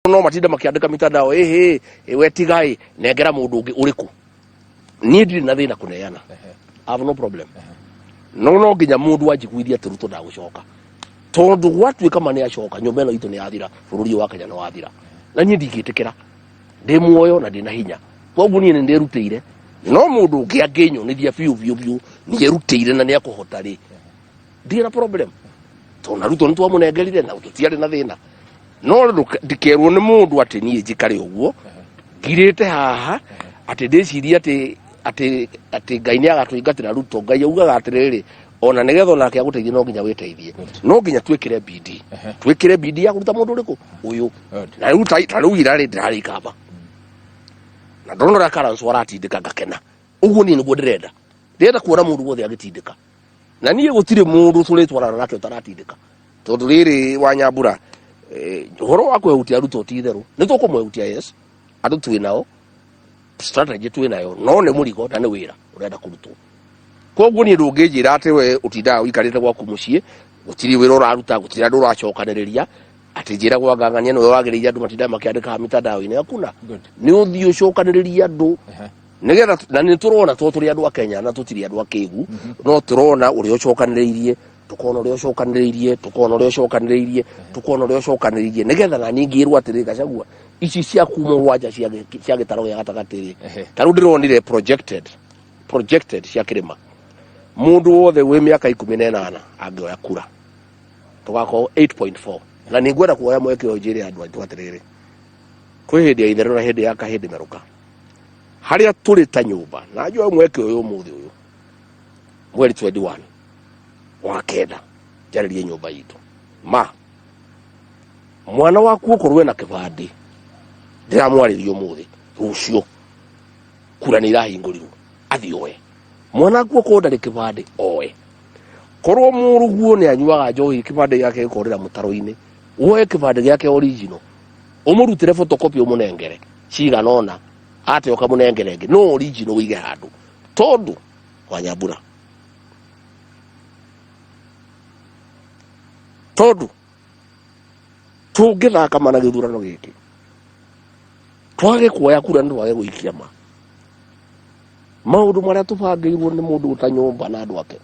no matinda makiandika mitandao we tigai negera mundu ungi uriku ni ndiri na thina kuneana I have no problem no nginya mundu anjiguithia turuto nda gucoka tondu watu kama ni acoka nyumba ino itu ni yathira bururi wa Kenya no wathira na nyi ndigitikira ndi muoyo na ndina hinya koguo ni ndirutire no mundu ungi anginyo ni dia biu ni yerutire na ni akuhota ri ndira problem to naruto ntu amunengerire na tutiari na thina no ndikerwo ni mundu ati nie njikare uguo ngirite haha ati ndiciria ati Ngai ni agatuingatira ruto Ngai augaga atiriri ona nigetho nake aguteithie no nginya witeithie no nginya twikire bidii ya kuruta mundu uriku uyu na riu irari ndirari kaba na ndono ra karanso waratindika ngakena uguo ni niguo ndirenda kuona mundu wothe agitindika na nie gutire mundu turitwarana nake utaratindika tondu riri wa Nyambura horo wa kwehutia ruto titheru ni tukumwehutia yes andu twinao strategy twinayo no ne murigo na ne wira urenda kurutwo koguo ni ndungijira ati we utinda wikarite gwaku mucii gutiri wira uraruta gutiri andu uracokaniriria ati njira gwa ngangania no wagiriria andu matinda makiandika mitandao-ini akuna ni uthio cokaniriria andu nigetha na ni turona turi andu a Kenya na tutiri andu a Kigu no turona uri ucokaniririe tukona uri ucokaniririe nigetha na ningirwa atiri Gachagua ici cia kuma wanja cia gitaro gya gatagatiri taru ndironire projected cia kirima mundu wothe we miaka 18 angioya kura tugako 8.4 na ningwenda kuoya mweke ojiri andu atiriri kwi hindi ya itherero na hindi ya kahindi meruka haria turi ta nyumba na njoo mweke uyu muthi uyu mweri 21 wa kenda jaririe nyumba yitu mwana waku ukorwe na kibandi ndiramwaririo muthi rucio kura ni irahinguriru athioe mwana waku ukorda ni kibandi oe korwo muruguo ni anyuaga njohi kibandi yake ikorira mutaro-ini woe kibandi gyake original umurutire photocopy umunengere ciga nona ate okamunengerenge no original wige handu tondu wa Nyambura tondu tungithaka mana githurano giki twage kuoya kura ndu wage guikia maundu maria tubangirwo ni mundu utanyumba na andu ake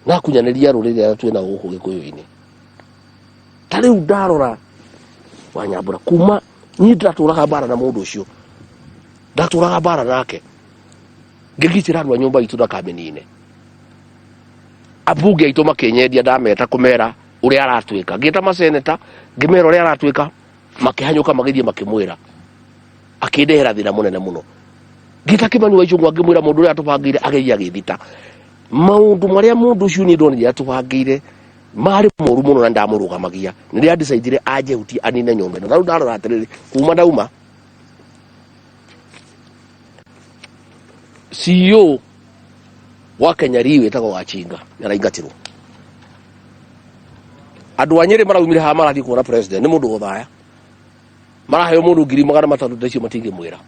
na kunyaniria rurire twina guku gikuyu-ini tariu ndarora wa Nyambura kuma ni ndaturaga bara na mundu ucio ndaturaga bara nake ngigitira andu a nyumba itu na kamenine abunge itu makenyendia ndameta kumera uri aratwika ngita maseneta ngimera uri aratwika makihanyuka magithie makimwira akindehera thina munene muno ngita Kimani wa Ichung'wa ngimwira mundu uri atubangire ageia githita maundu maria mundu ucio ni ndoni atubangire mari moru muno na ndamurugamagia ni decide aje uti anine nyombe na ndarora atiriri kuma ndauma CEO wa Kenya riwe tako wachinga naraingatirwo andu anyire maraumire ha marathi kuona president ni mundu uthaya marahe mundu 300 ndacio matingi mwira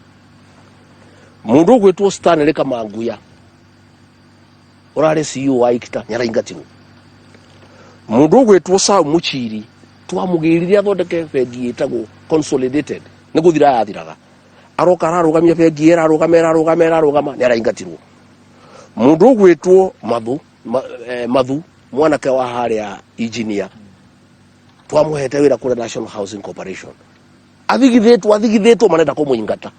mundu gwetwo Stanley Kamanguya urare CEO wa Ikita naraingatirwo mundu gwetwo Sam Muchiri twamugirire athondeke bengi etagwo Consolidated ni guthira yathiraga aroka arugamia bengi era arugama ni araingatirwo mundu gwetwo Mathu mwanake wa haria engineer twamuhete wira kule National Housing Corporation athigithetwo manenda kumuingata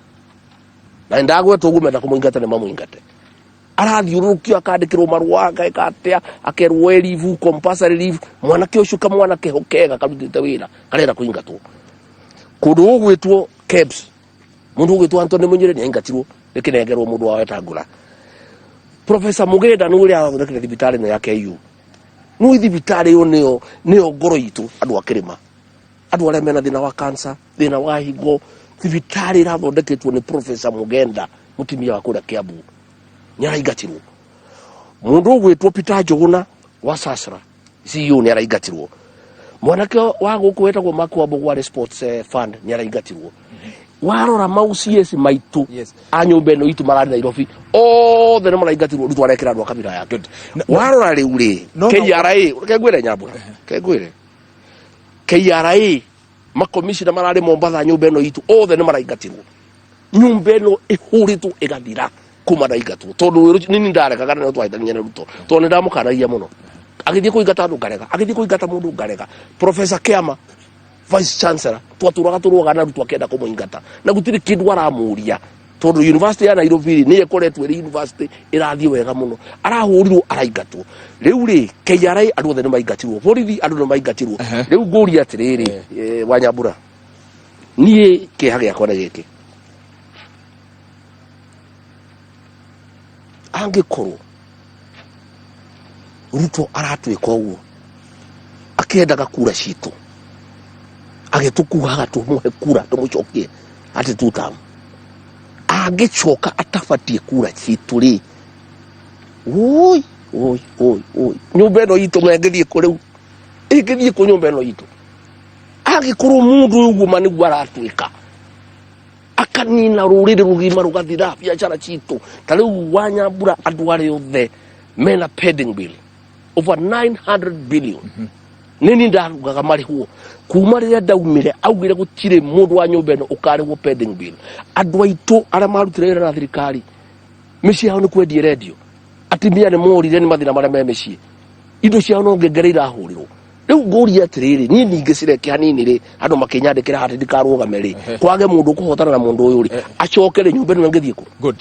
na ndagwetwo gumenda kumuingata ne mamuingate arathiurukio akandikirwo marua akatia akerwo leave compulsory leave mwanake ucio kamwanake hokega karutite wira karenda kuingatwo kundu gwetwo KEBS mundu gwetwo Anthony Munyire ni aingatirwo nikinengerwo mundu wa Wetangula Professor Mugenda nuri athondekire thibitari no ya KU no thibitari yo neo ngoro itu andu akirima andu aria mena thina wa cancer thina wa higo thibitari rathondeketwo ni Professor Mugenda mutimia wa kura Kiambu nyaraingatirwo mundu gwetwo Peter Njuguna wa Sasra CEO ni araingatirwo mwanake wa guku wetagwo Makwambo wa Sports Fund ni araingatirwo warora maucies maitu anyumbe no itu marari Nairobi othe no maraingatirwo ndu twarekera andu akabira yake warora riu ri KRA kegwire Nyambura kegwire KRA makomishina marare Mombatha nyumba eno itu othe ni maraingatirwo nyumba eno ihuritwo igathira kuma ndaingatwo tondu nini ndarekaga na twahitania na Ruto tondu ndamukanagia muno agithie kuingata andu ngarega agithie kuingata mundu ngarega Professor Kiama Vice Chancellor twaturaga turuga na Ruto akenda kumuingata na gutiri kindu aramuria tondu University ya Nairobi ni ekoretwo ri university irathie wega muno arahurirwo araingatwo riu ri KRA andu othe ni maingatirwo borithi andu ni maingatirwo riu nguria atiriri Wanyambura nie kiha giakwa na giki angikorwo Ruto aratwika uguo akiendaga kura citu agitukuhaga tumuhe kura tumucokie ati tutam agicoka atafatie kura citu ri oi nyumba eno itu mwengithie ku riu ingithie ku nyumba eno itu agikorwo mundu uguo manigwa aratwika akanina rurire rugima rugathira biashara citu tariu Wanyambura andu ari othe mena pending bill over 900 billion nini ndarugaga marihuo kuma riria ndaumire augire gutire mundu wa nyumba eno ukarihwo pending bill andu aitu ara marutire na thirikari mici yao ni kwendie radio atimia ni morire ni mathina maria me mici indo ciao no ngengere irahurirwo riu nguria atiriri ni ningicire kihanini ri andu makinyandikira hati ndikarugame ri kwage mundu kuhotana na mundu uyu ri acokere nyumba eno ngithie ku good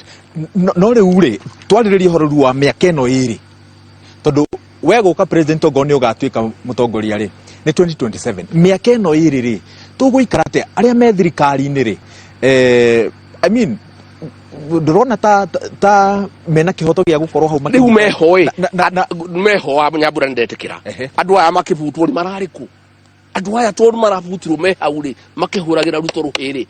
no riu ri twariririe hororu wa miaka eno iri tondu wego ka president ogoni ugatwika mutongoria ri ni 2027 miaka eno iri ri tuguikarate aria me thirikari ni ri I mean ndorona ta mena kihoto gia gukorwo hau riu meho Nyambura ndetekira andu aya makibutwo ri marariku andu aya tondu marabutirwo me hau ri makihuragira Ruto ruhiri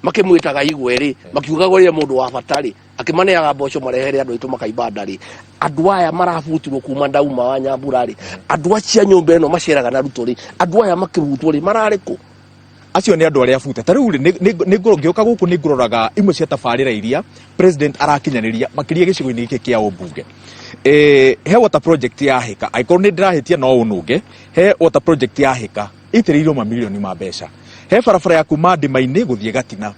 makimwitaga igwe ri makiuga gore mundu wa batari akimaneaga mboco marehere andu itu makaibanda ri andu aya marabutirwo kuma ndauma wa Nyambura ri andu acia nyumba eno maceraga na Ruto ri andu aya makibutwo ri marariku acio ni andu aria buta tariu ri ni ngioka guku ni nguroraga imwe cia tabarira iria president arakinyaniria makiria gicigo-ini giki kia ubunge he water project ya hika aikoro ni ndirahitia no ununge he water project ya hika itirirwo mamilioni ma mbeca he barabara ya kuma Ndima-ini guthie Gatina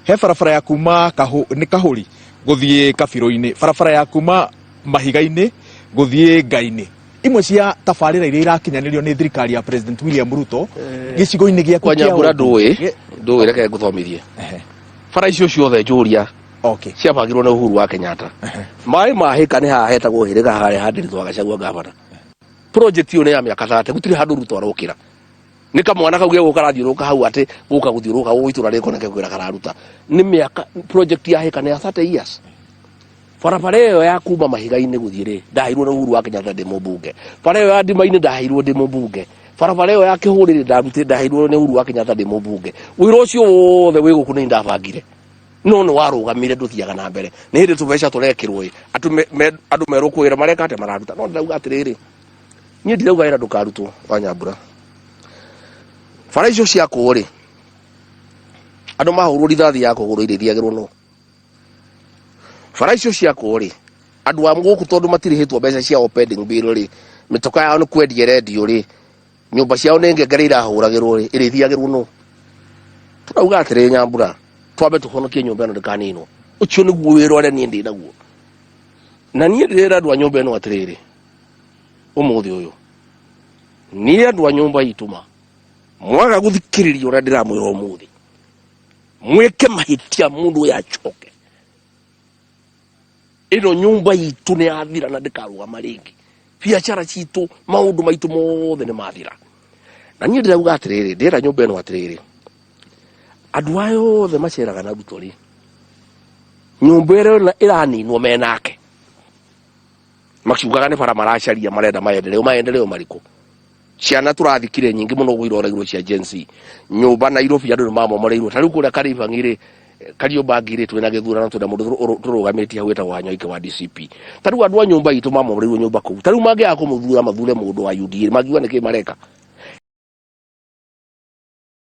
he barabara ya kuma Kahuri guthie Kabiro-ini barabara ya kuma Mahiga-ini guthie Ngai-ini imwe cia tabarira iria irakinyanirio ni thirikari ya President William Ruto gicigo-ini gia kwa Nyambura ndui reke nguthomithie bara icio ciothe njuria ciabagirwo na Uhuru wa Kenyatta mai mahika ni hahetagwo hiriga haria handiritwo Gachagua gavana project iyo ni ya miaka 30 gutiri handu Ruto arokira ni kamwana kau gego karathiuruka hau ati guka guthiuruka uitura riko nake kwira kararuta ni miaka project ya hika ni ya 30 years barabara iyo ya kuma Mahiga-ini guthire ndahirwo na Uhuru wa Kenyatta ndi mubunge bara iyo ya Ndima-ini ndahirwo ndi mubunge barabara iyo ya Kihurire ndahirwo ni Uhuru wa Kenyatta ndi mubunge wira ucio wothe wi guku ni ndabangire no no warugamire nduthiaga na mbere ni hindi tubeca turekirwo andu merukwira mareka ate mararuta no ndauga atiriri ni ndirauga ira ndukarutwo Wanyambura bara icio cia kuri andu mahurwo rithathi ya kuguru irithiagirwo no bara icio cia kuri andu a nguku tondu matirihitwo mbeca cia pending bill ri mitoka yao ni kwendie radio ri nyumba ciao ni ngengere irahuragirwo ri irithiagirwo no turauga atiriri Nyambura twabe tuhonokie nyumba eno ndikaninwo ucio niguo wira uria nie ndi naguo na nie ndirira andu a nyumba eno atiriri umuthi uyu nie andu a nyumba ituma mwaga guthikiriria uria ndiramwira umuthi mweke mahitia mundu ya choke ino nyumba itu ni athira na ndikarugama ringi biashara citu maundu maitu mothe ni mathira na nie ndirauga atiriri ndira nyumba eno atiriri andu ayo othe maceraga na Ruto ri nyumba ĩyo iraninwo menake makiugaga ni bara maracaria marenda maendeleo mariku ciana turathikire nyingi muno gwiroragirwo cia Gen Z nyumba Nairobi andu mamomoreirwo tariu kuria Karibangire Kariobangi twina githurano twina mundu turugamitie hau etagwo Wanyoike wa DCP tariu andu a nyumba itu mamomoreirwo nyumba kuu tariu mangiaga kumuthura mathure mundu wa UDA magiwa niki mareka